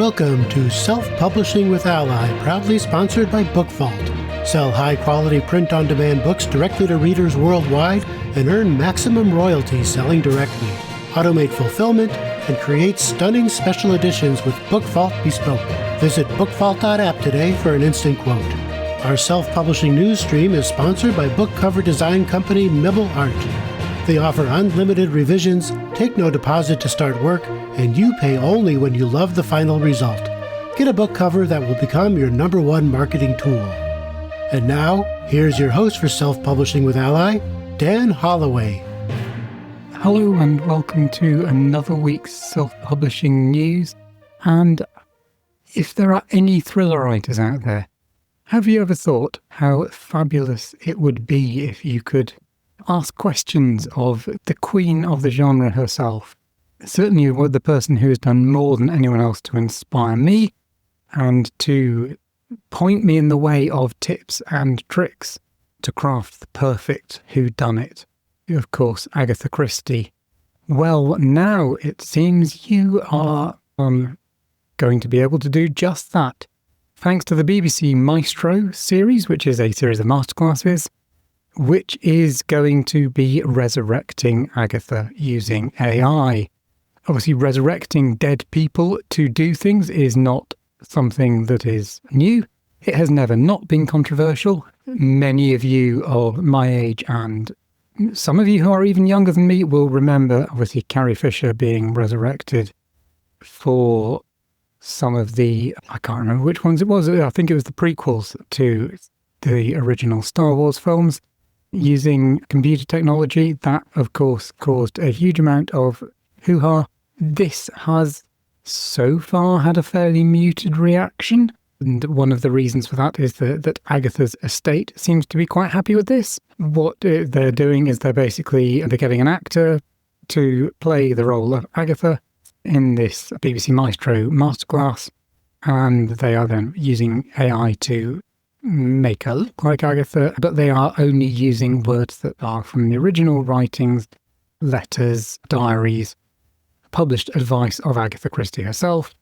Welcome to Self-Publishing with Ally, proudly sponsored by BookVault. Sell high-quality print-on-demand books directly to readers worldwide and earn maximum royalties selling directly. Automate fulfillment and create stunning special editions with BookVault Bespoke. Visit bookvault.app today for an instant quote. Our self-publishing news stream is sponsored by book cover design company Mibble Art. They offer unlimited revisions, take no deposit to start work, and you pay only when you love the final result. Get a book cover that will become your #1 marketing tool. And now, here's your host for Self-Publishing with Ally, Dan Holloway. Hello and welcome to another week's self-publishing news. And if there are any thriller writers out there, have you ever thought how fabulous it would be if you could ask questions of the queen of the genre herself? Certainly the person who has done more than anyone else to inspire me and to point me in the way of tips and tricks to craft the perfect whodunit. Of course, Agatha Christie. Well, now it seems you are going to be able to do just that. Thanks to the BBC Maestro series, which is a series of masterclasses, which is going to be resurrecting Agatha using AI. Obviously, resurrecting dead people to do things is not something that is new. It has never not been controversial. Many of you of my age and some of you who are even younger than me will remember, obviously, Carrie Fisher being resurrected for some of the, I can't remember which ones it was. I think it was the prequels to the original Star Wars films. Using computer technology, that, of course, caused a huge amount of hoo-ha. This has so far had a fairly muted reaction, and one of the reasons for that is that Agatha's estate seems to be quite happy with this. What they're doing is they're getting an actor to play the role of Agatha in this BBC Maestro masterclass, and they are then using AI to make her look like Agatha, but they are only using words that are from the original writings, letters, diaries, published advice of Agatha Christie herself,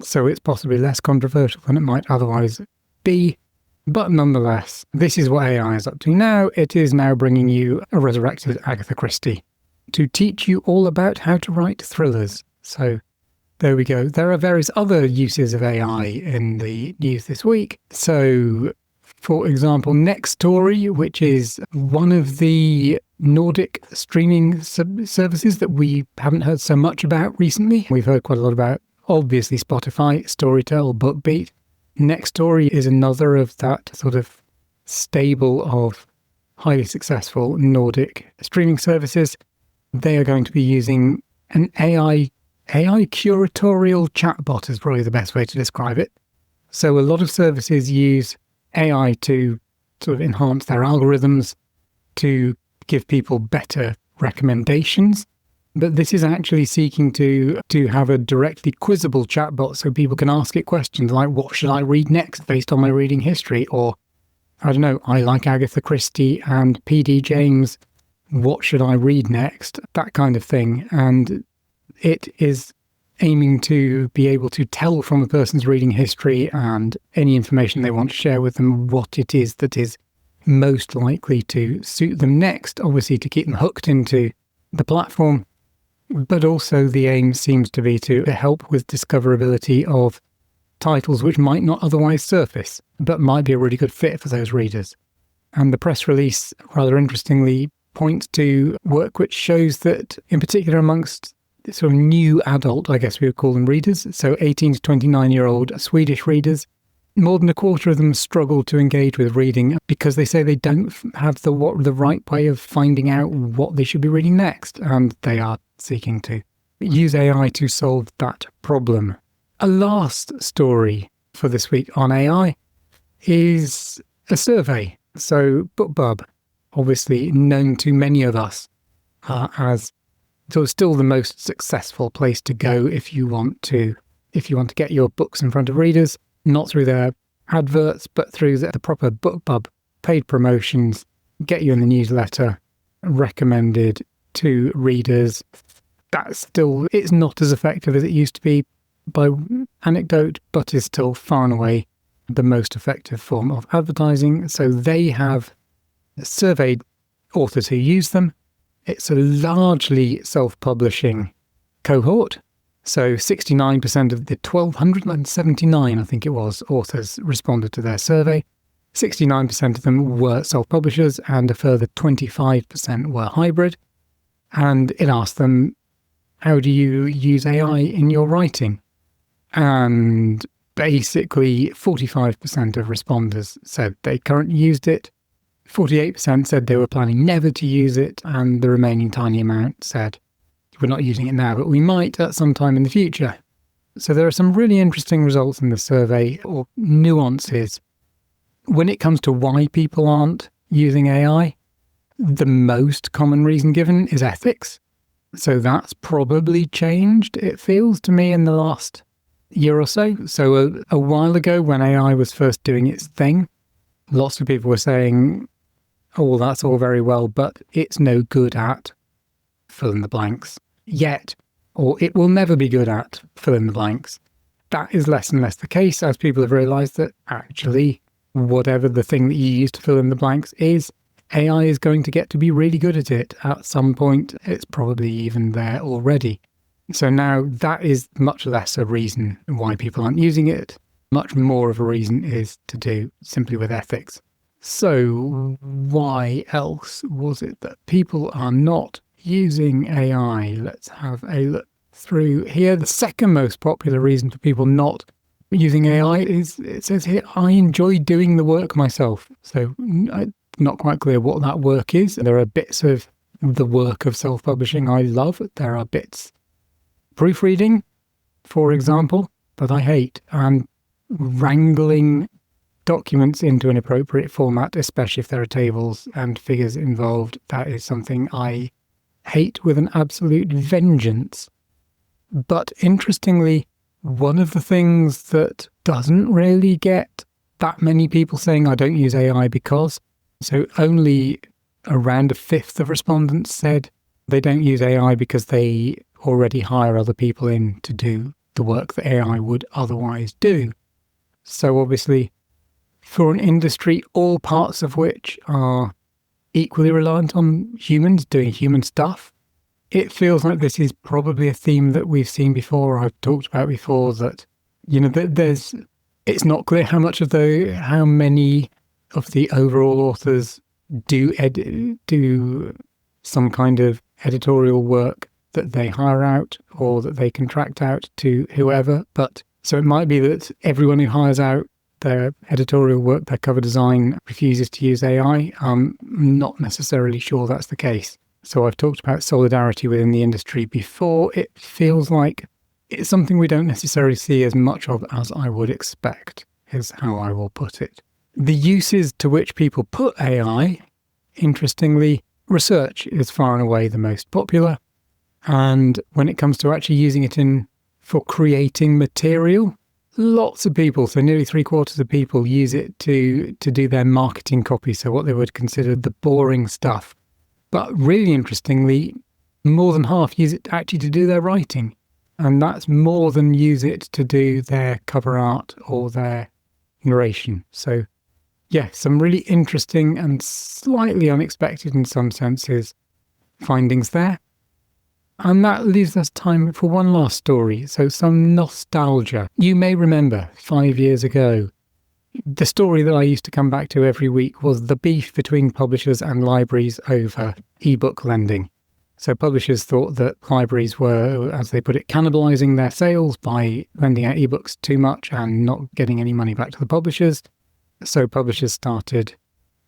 so it's possibly less controversial than it might otherwise be. But nonetheless, this is what AI is up to now. It is now bringing you a resurrected Agatha Christie to teach you all about how to write thrillers. So there we go. There are various other uses of AI in the news this week. So, for example, Next Story, which is one of the Nordic streaming services that we haven't heard so much about recently. We've heard quite a lot about, obviously, Spotify, Storytel, BookBeat. Next Story is another of that sort of stable of highly successful Nordic streaming services. They are going to be using an AI curatorial chatbot is probably the best way to describe it. So a lot of services use AI to sort of enhance their algorithms to give people better recommendations. But this is actually seeking to have a directly quizzable chatbot so people can ask it questions like, what should I read next based on my reading history? Or, I don't know, I like Agatha Christie and P.D. James. What should I read next? That kind of thing. And it is aiming to be able to tell from a person's reading history and any information they want to share with them what it is that is most likely to suit them next, obviously to keep them hooked into the platform. But also the aim seems to be to help with discoverability of titles which might not otherwise surface, but might be a really good fit for those readers. And the press release, rather interestingly, points to work which shows that, in particular amongst sort of new adult, I guess we would call them readers, so 18 to 29-year-old Swedish readers, more than a quarter of them struggle to engage with reading because they say they don't have the right way of finding out what they should be reading next, and they are seeking to use AI to solve that problem. A last story for this week on AI is a survey. So BookBub, obviously known to many of us as so it's still the most successful place to go if you want to get your books in front of readers, not through their adverts, but through the proper BookBub paid promotions, get you in the newsletter, recommended to readers. It's not as effective as it used to be. by anecdote, but is still far and away the most effective form of advertising. So they have surveyed authors who use them. It's a largely self-publishing cohort. So 69% of the 1,279, I think it was, authors responded to their survey. 69% of them were self-publishers and a further 25% were hybrid. And it asked them, how do you use AI in your writing? And basically 45% of responders said they currently used it. 48% said they were planning never to use it. And the remaining tiny amount said, we're not using it now, but we might at some time in the future. So there are some really interesting results in the survey, or nuances. When it comes to why people aren't using AI, the most common reason given is ethics. So that's probably changed, it feels to me, in the last year or so. So a while ago, when AI was first doing its thing, lots of people were saying, oh, well, that's all very well, but it's no good at fill in the blanks yet, or it will never be good at fill in the blanks. That is less and less the case as people have realised that actually, whatever the thing that you use to fill in the blanks is, AI is going to get to be really good at it at some point. It's probably even there already. So now that is much less a reason why people aren't using it. Much more of a reason is to do simply with ethics. So why else was it that people are not using AI? Let's have a look through here. The second most popular reason for people not using AI is, it says here, I enjoy doing the work myself. So not quite clear what that work is. There are bits of the work of self-publishing I love. There are bits, proofreading, for example, that I hate, and wrangling documents into an appropriate format, especially if there are tables and figures involved. That is something I hate with an absolute vengeance. But interestingly, one of the things that doesn't really get that many people saying I don't use AI because, so only around a fifth of respondents said they don't use AI because they already hire other people in to do the work that AI would otherwise do. So obviously, for an industry, all parts of which are equally reliant on humans doing human stuff, it feels like this is probably a theme that we've seen before. I've talked about before that, it's not clear how many of the overall authors do some kind of editorial work that they hire out or that they contract out to whoever. But so it might be that everyone who hires out their editorial work, their cover design, refuses to use AI. I'm not necessarily sure that's the case. So I've talked about solidarity within the industry before. It feels like it's something we don't necessarily see as much of as I would expect, is how I will put it. The uses to which people put AI, interestingly, research is far and away the most popular. And when it comes to actually using it for creating material, lots of people, so nearly 3/4 of people, use it to do their marketing copy, so what they would consider the boring stuff. But really interestingly, more than half use it actually to do their writing. And that's more than use it to do their cover art or their narration. So yeah, some really interesting and slightly unexpected in some senses findings there. And that leaves us time for one last story. So some nostalgia. You may remember 5 years ago, the story that I used to come back to every week was the beef between publishers and libraries over eBook lending. So publishers thought that libraries were, as they put it, cannibalizing their sales by lending out ebooks too much and not getting any money back to the publishers. So publishers started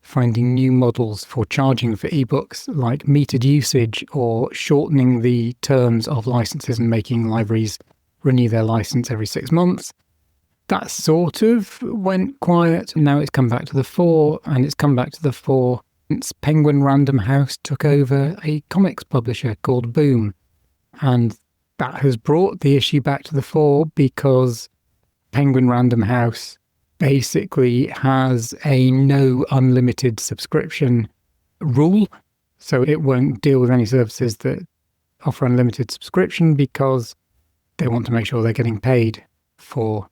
finding new models for charging for ebooks, like metered usage or shortening the terms of licenses and making libraries renew their license every 6 months. That sort of went quiet, and now it's come back to the fore, and it's come back to the fore since Penguin Random House took over a comics publisher called Boom. And that has brought the issue back to the fore because Penguin Random House basically has a no unlimited subscription rule. So it won't deal with any services that offer unlimited subscription because they want to make sure they're getting paid for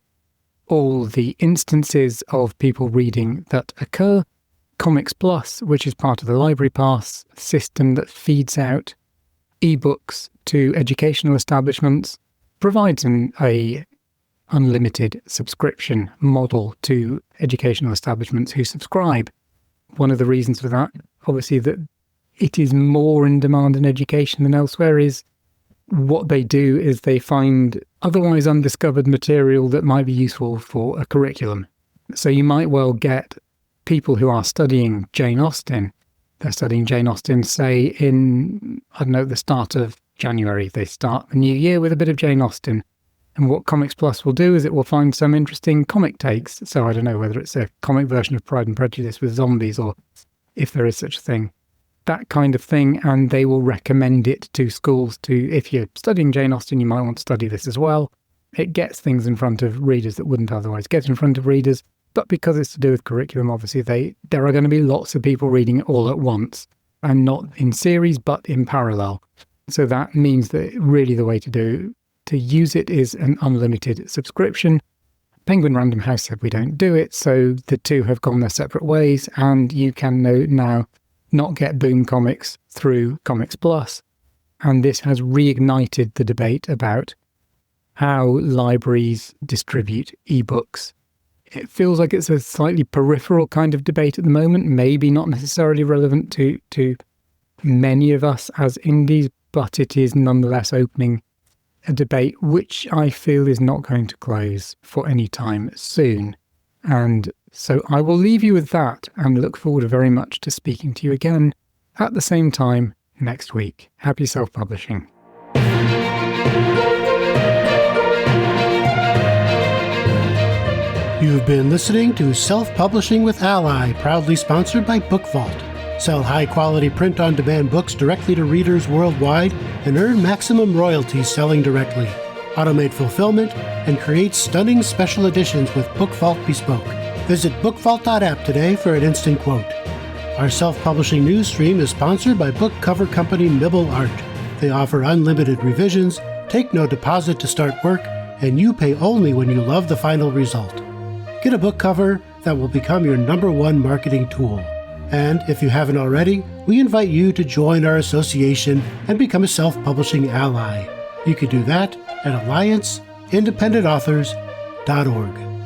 all the instances of people reading that occur. Comics Plus, which is part of the Library Pass system that feeds out ebooks to educational establishments, provides a unlimited subscription model to educational establishments who subscribe. One of the reasons for that, obviously, that it is more in demand in education than elsewhere, is what they do is they find otherwise undiscovered material that might be useful for a curriculum. So you might well get people who are studying Jane Austen. They're studying Jane Austen, say, in, the start of January. They start the new year with a bit of Jane Austen. And what Comics Plus will do is it will find some interesting comic takes. So I don't know whether it's a comic version of Pride and Prejudice with zombies, or if there is such a thing, that kind of thing. And they will recommend it to schools to, if you're studying Jane Austen, you might want to study this as well. It gets things in front of readers that wouldn't otherwise get in front of readers. But because it's to do with curriculum, obviously, there are going to be lots of people reading it all at once, and not in series, but in parallel. So that means that really the way to use it is an unlimited subscription. Penguin Random House said we don't do it, so the two have gone their separate ways, and you can now not get Boom Comics through Comics Plus. And this has reignited the debate about how libraries distribute ebooks. It feels like it's a slightly peripheral kind of debate at the moment, maybe not necessarily relevant to many of us as indies, but it is nonetheless opening a debate which I feel is not going to close for any time soon. And so I will leave you with that and look forward very much to speaking to you again at the same time next week. Happy self-publishing. You've been listening to Self-Publishing with Ally, proudly sponsored by BookVault. Sell high-quality print-on-demand books directly to readers worldwide and earn maximum royalties selling directly. Automate fulfillment and create stunning special editions with BookVault Bespoke. Visit bookvault.app today for an instant quote. Our self-publishing news stream is sponsored by book cover company Nibble Art. They offer unlimited revisions, take no deposit to start work, and you pay only when you love the final result. Get a book cover that will become your #1 marketing tool. And if you haven't already, we invite you to join our association and become a self-publishing ally. You can do that at allianceindependentauthors.org.